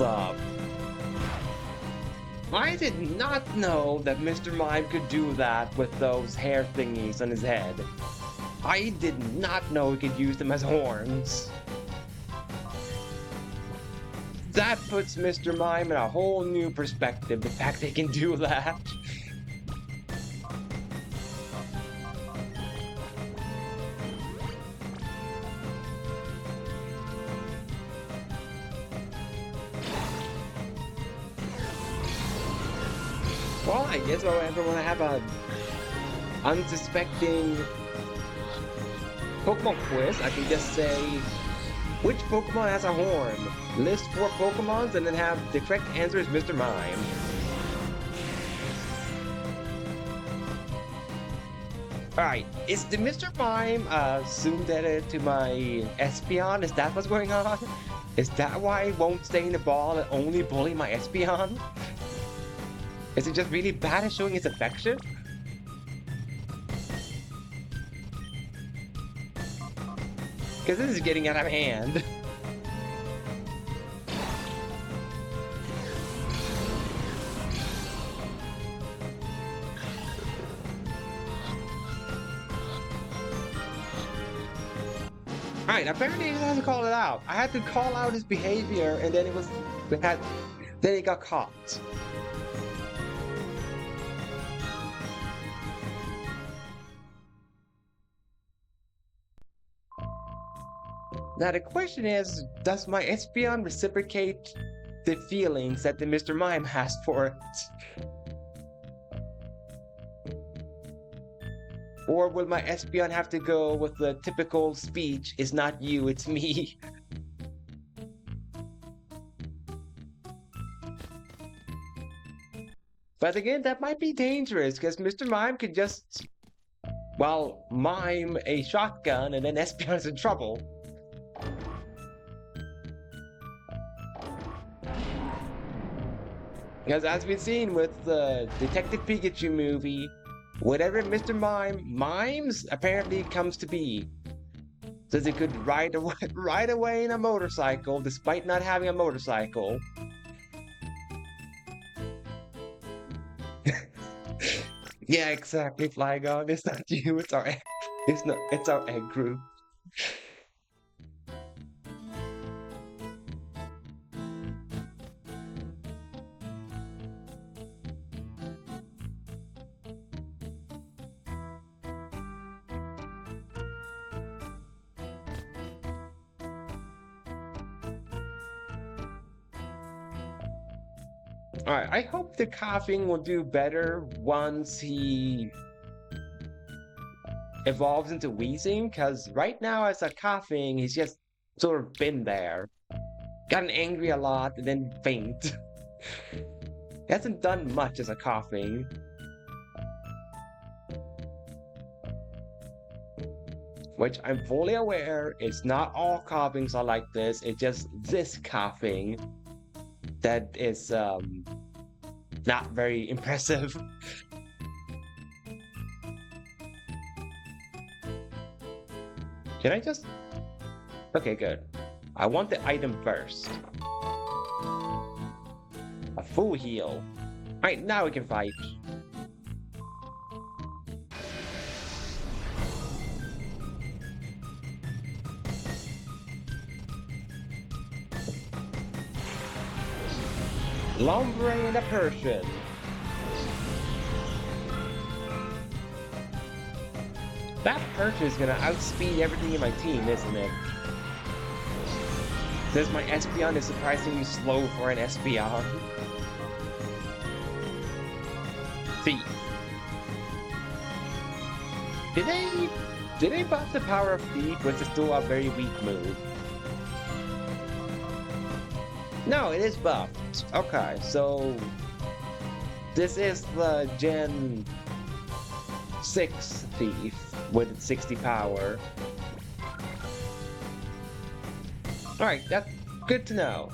up? I did not know that Mr. Mime could do that with those hair thingies on his head. I did not know he could use them as horns. That puts Mr. Mime in a whole new perspective, the fact they can do that. Well, I guess whenever when I have a unsuspecting Pokemon quiz, I can just say, which Pokemon has a horn? List 4 Pokemons and then have the correct answer is Mr. Mime. Alright, is the Mr. Mime zoomed edit to my Espeon? Is that what's going on? Is that why I won't stay in the ball and only bully my Espeon? Is it just really bad at showing its affection? Because this is getting out of hand. Alright, apparently I had to call it out. I had to call out his behavior and then then he got caught. Now the question is, does my Espeon reciprocate the feelings that the Mr. Mime has for it? Or will my Espeon have to go with the typical speech, it's not you, it's me? But again, that might be dangerous, because Mr. Mime could just, well, mime a shotgun and then Espeon is in trouble. Because as we've seen with the Detective Pikachu movie, whatever Mr. Mime mimes apparently comes to be. Says it could ride away in a motorcycle despite not having a motorcycle. Yeah, exactly, Flygon. It's not you, it's our egg group. Alright, I hope the coughing will do better once he evolves into wheezing, because right now as a coughing, he's just sort of been there. Gotten angry a lot and then faint. He hasn't done much as a coughing. Which I'm fully aware, it's not all coughings are like this, it's just this coughing that is not very impressive. Can I just... Okay, good. I want the item first. A full heal. Alright, now we can fight. Lombre and a Persian. That Persian is gonna outspeed everything in my team, isn't it? Says my Espeon is surprisingly slow for an Espeon. Thief. Did they buff the power of Thief, which is still a very weak move? No, it is buffed. Okay, so this is the Gen 6 Thief with 60 power. Alright, that's good to know.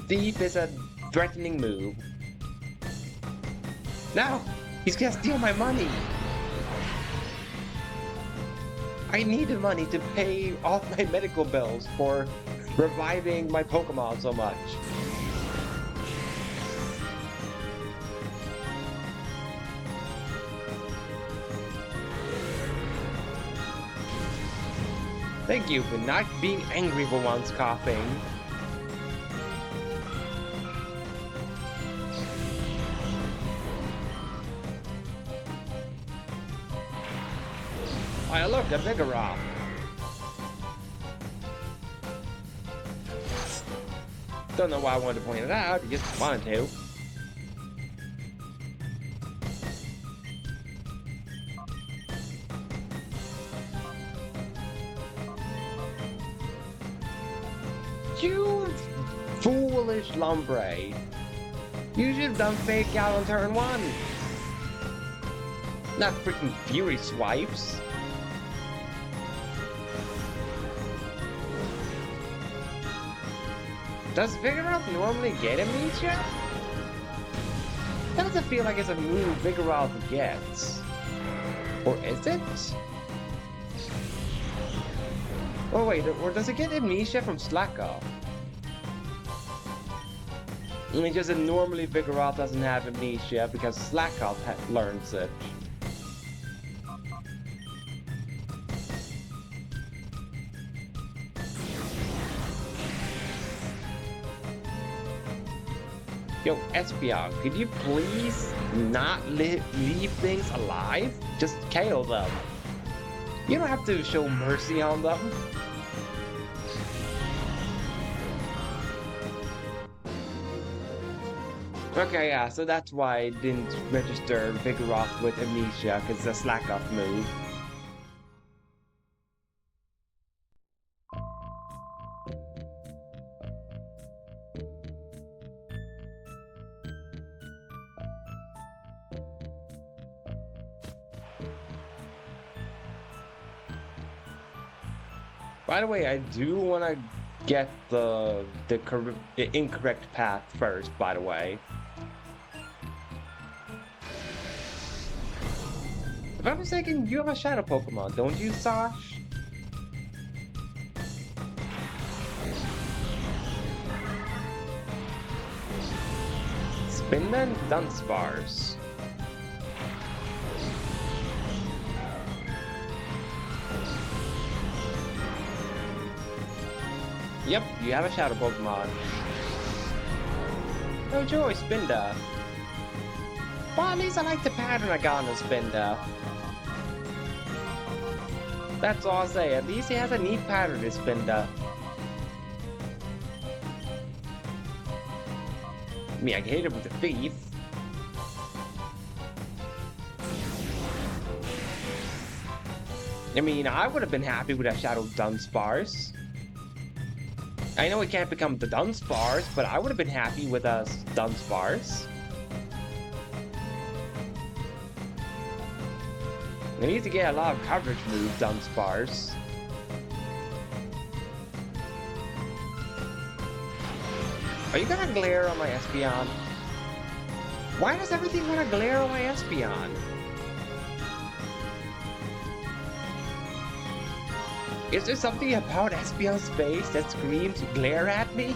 Thief is a threatening move. No! He's gonna steal my money! I need the money to pay off my medical bills for reviving my Pokemon so much. Thank you for not being angry for once, coughing. Oh, look, a bigger rock. Don't know why I wanted to point it out, I just wanted to. You foolish Lombre. You should have done fake out on turn 1. Not freaking Fury Swipes. Does Vigoroth normally get Amnesia? Doesn't feel like it's a move Vigoroth gets. Or is it? Oh wait, or does it get Amnesia from Slack Off? I mean, just that normally Vigoroth doesn't have Amnesia because Slack Off learns it. Yo, Espeon, could you please not leave things alive? Just KO them. You don't have to show mercy on them. Okay, yeah, so that's why I didn't register Vigoroth with Amnesia, because it's a slack off move. By the way, I do want to get the incorrect path first, by the way. If I'm mistaken, you have a Shadow Pokemon, don't you, Sash? Spin then Dunsparce. Yep, you have a Shadow Pokemon. Oh joy, Spinda. Well, at least I like the pattern I got on Spinda. That's all I'll say. At least he has a neat pattern, this Spinda. I mean, I can hit him with the Thief. I mean, I would have been happy with a Shadow Dunsparce. I know it can't become the Dunsparce, but I would have been happy with a Dunsparce. I need to get a lot of coverage moves, Dunsparce. Are you gonna glare on my Espeon? Why does everything want to glare on my Espeon? Is there something about Espeon's face that screams glare at me?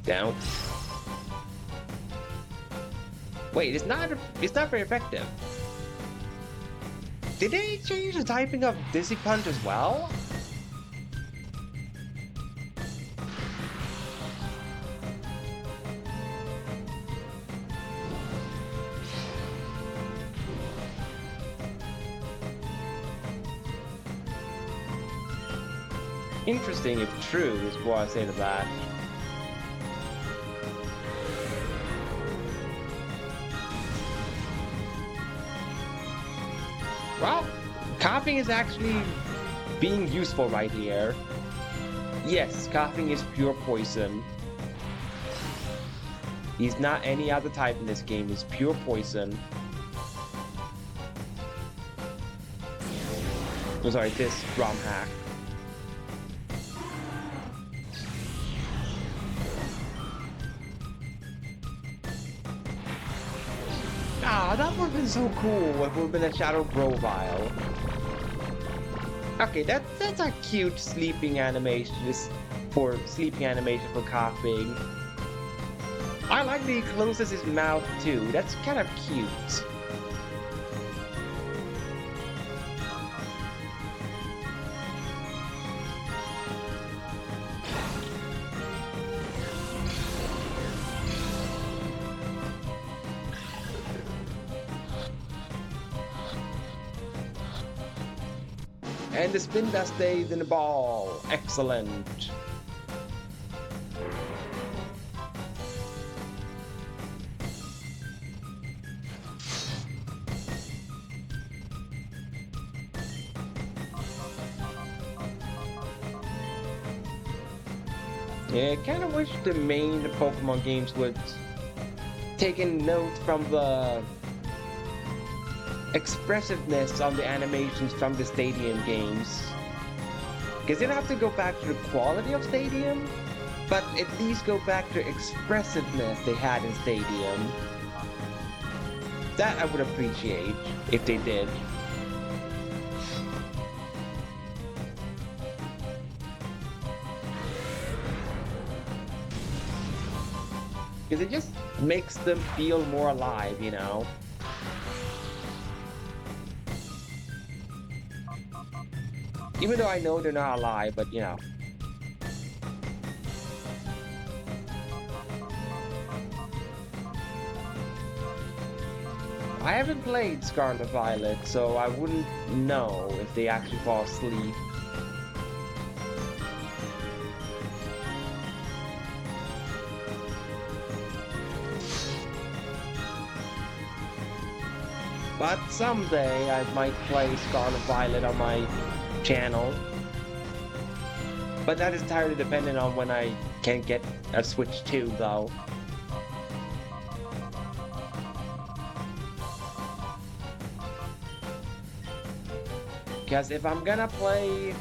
Down. Wait, it's not very effective. Did they change the typing of Dizzy Punch as well? Interesting if true is what I say to that. Well, coughing is actually being useful right here. Yes, coughing is pure poison. He's not any other type in this game, he's pure poison. Oh, sorry, this ROM hack. Ah, that would have been so cool if it would have been a Shadow Grovyle. Okay, that's a cute sleeping animation, just for sleeping animation for coughing. I like that he closes his mouth too. That's kind of cute. And the spin dust stays in the ball. Excellent. Yeah, I kind of wish the main Pokemon games would take a note from the expressiveness of the animations from the Stadium games. Because they don't have to go back to the quality of Stadium, but at least go back to the expressiveness they had in Stadium. That I would appreciate if they did. Because it just makes them feel more alive, you know? Even though I know they're not alive, but you know. I haven't played Scarlet Violet, so I wouldn't know if they actually fall asleep. But someday I might play Scarlet Violet on my channel. But that is entirely dependent on when I can get a Switch 2 though. Because if I'm gonna play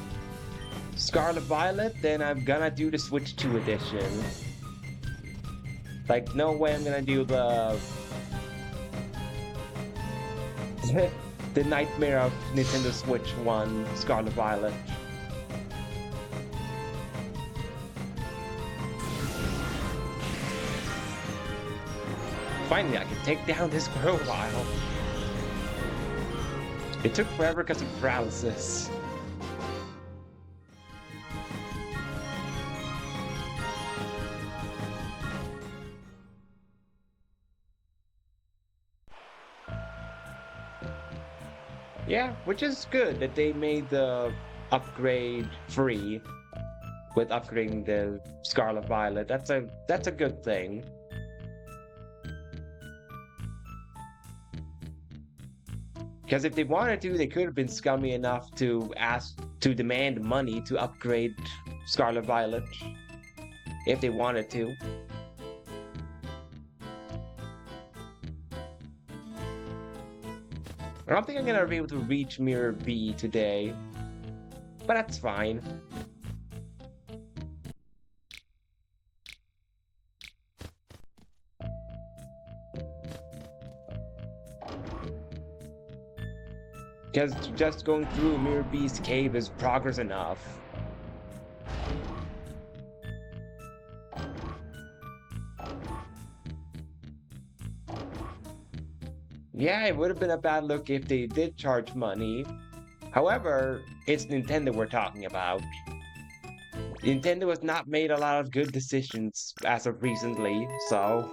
Scarlet Violet, then I'm gonna do the Switch 2 edition. Like, no way I'm gonna do the the nightmare of Nintendo Switch 1, Scarlet Violet. Finally, I can take down this profile. It took forever because of paralysis. Yeah, which is good that they made the upgrade free with upgrading the Scarlet Violet. That's a good thing. Because if they wanted to, they could have been scummy enough to demand money to upgrade Scarlet Violet. If they wanted to. I don't think I'm gonna be able to reach Mirror B today, but that's fine. Because just going through Mirror B's cave is progress enough. Yeah, it would have been a bad look if they did charge money. However, it's Nintendo we're talking about. Nintendo has not made a lot of good decisions as of recently, so...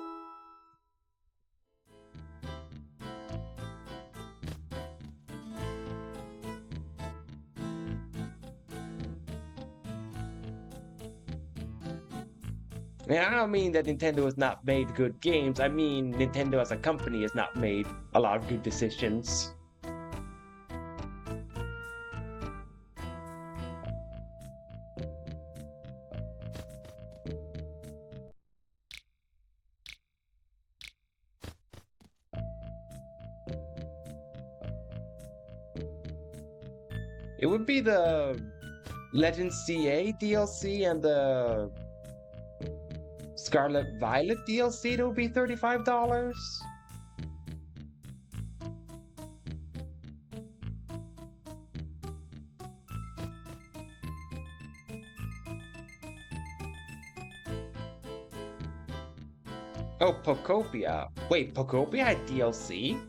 And I don't mean that Nintendo has not made good games, I mean Nintendo as a company has not made a lot of good decisions. It would be the Legend CA DLC and the Scarlet Violet DLC that would be $35. Oh, Pokopia. Wait, Pokopia had DLC?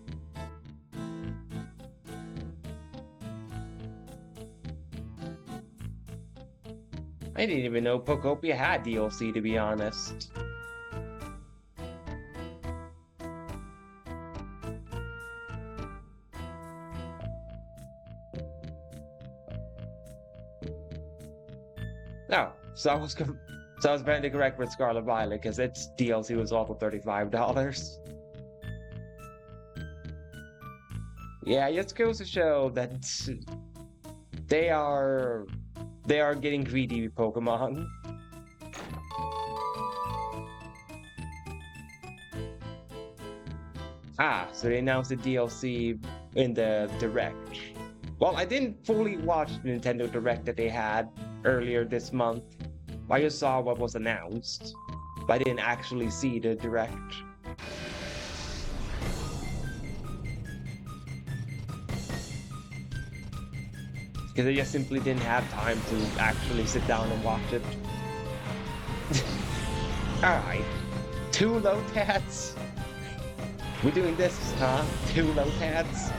I didn't even know Pokopia had DLC, to be honest. No, so I was very correct with Scarlet Violet because its DLC was also $35. Yeah, it just goes to show that they are getting greedy with Pokemon. Ah, so they announced the DLC in the Direct. Well, I didn't fully watch the Nintendo Direct that they had earlier this month. I just saw what was announced, but I didn't actually see the Direct. Because I just simply didn't have time to actually sit down and watch it. Alright. 2 Lotats? We're doing this, huh? 2 Lotats?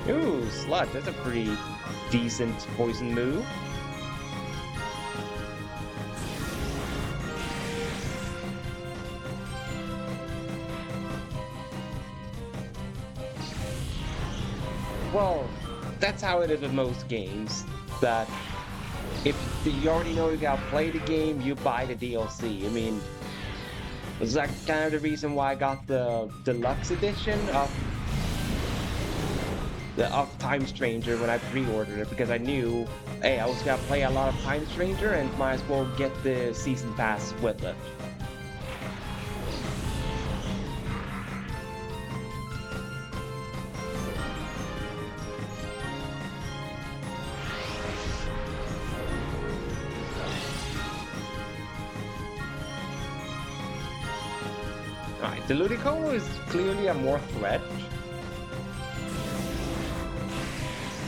Ooh, Sludge, that's a pretty decent poison move. Well, that's how it is with most games, that if you already know you gotta play the game, you buy the DLC. I mean, it's like kind of the reason why I got the deluxe edition of Time Stranger when I pre-ordered it, because I knew, hey, I was gonna play a lot of Time Stranger and might as well get the season pass with it. Alright, the Ludicolo is clearly a more threat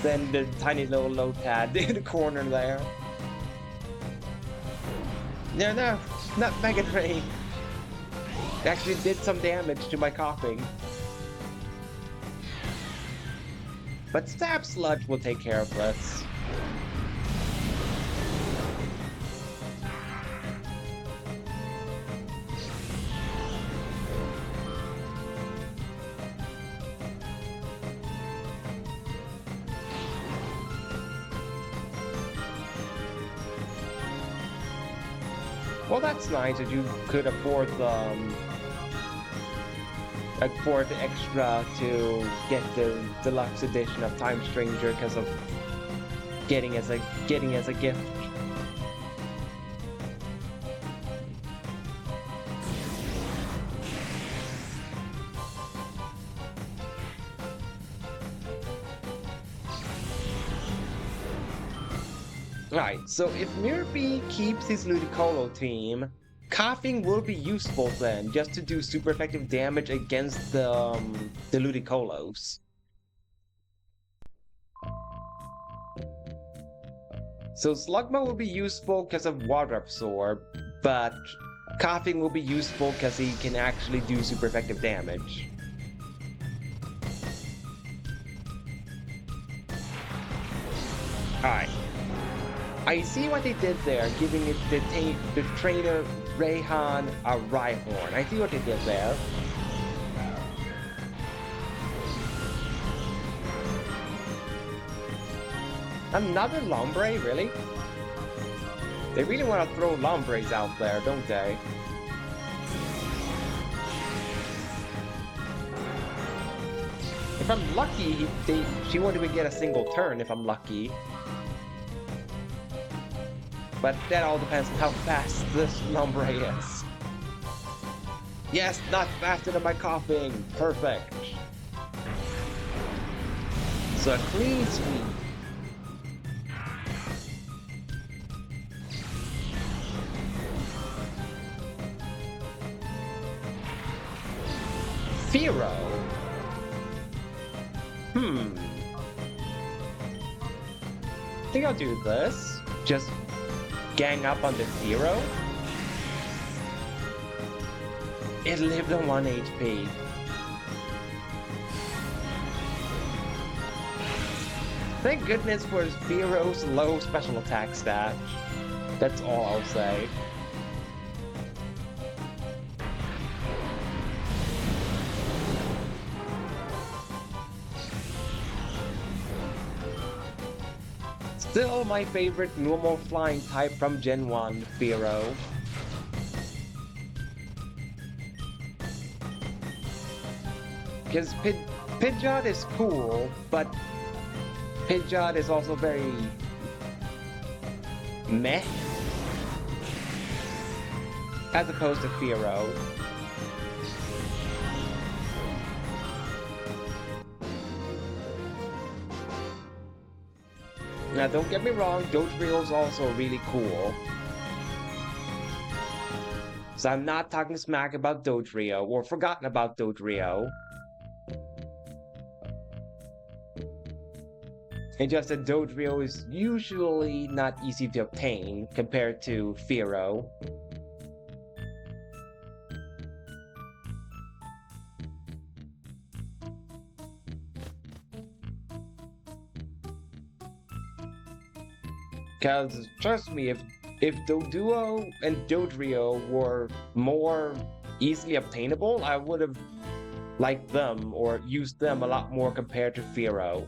than the tiny little Lotad in the corner there. No, not Mega Drain. It actually did some damage to my coughing. But Stab Sludge will take care of this. Well, that's nice that you could afford the extra to get the deluxe edition of Time Stranger because of getting as a gift. Right, so if Mirapy keeps his Ludicolo team, Coughing will be useful then, just to do super effective damage against the Ludicolos. So Slugma will be useful because of Water Absorb, but Coughing will be useful because he can actually do super effective damage. Alright. I see what they did there, giving it the trainer Rayhan a Rhyhorn. I see what they did there. Another Lombre, really? They really want to throw Lombres out there, don't they? If I'm lucky, she won't even get a single turn if I'm lucky. But that all depends on how fast this Lombre is. Yes, not faster than my coughing. Perfect. So a clean sweep. Firo. think I'll do this. Just gang up on the Zero. It lived on 1 HP. Thank goodness for Zero's low special attack stat. That's all I'll say. Still my favorite normal flying type from Gen 1, Zero. Because Pidgeot is cool, but Pidgeot is also very meh as opposed to Zero. Now don't get me wrong, Dodrio is also really cool. So I'm not talking smack about Dodrio or forgotten about Dodrio. It's just that Dodrio is usually not easy to obtain compared to Zero. Because, trust me, if Doduo and Dodrio were more easily obtainable, I would have liked them or used them a lot more compared to Zero.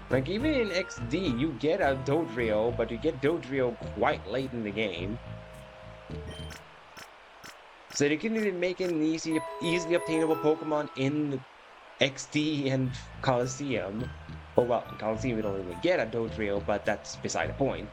Like, even in XD, you get a Dodrio, but you get Dodrio quite late in the game. So they couldn't even make an easily obtainable Pokemon in XD and Colosseum. Oh well, in Colosseum we don't even get a Dodrio, but that's beside the point.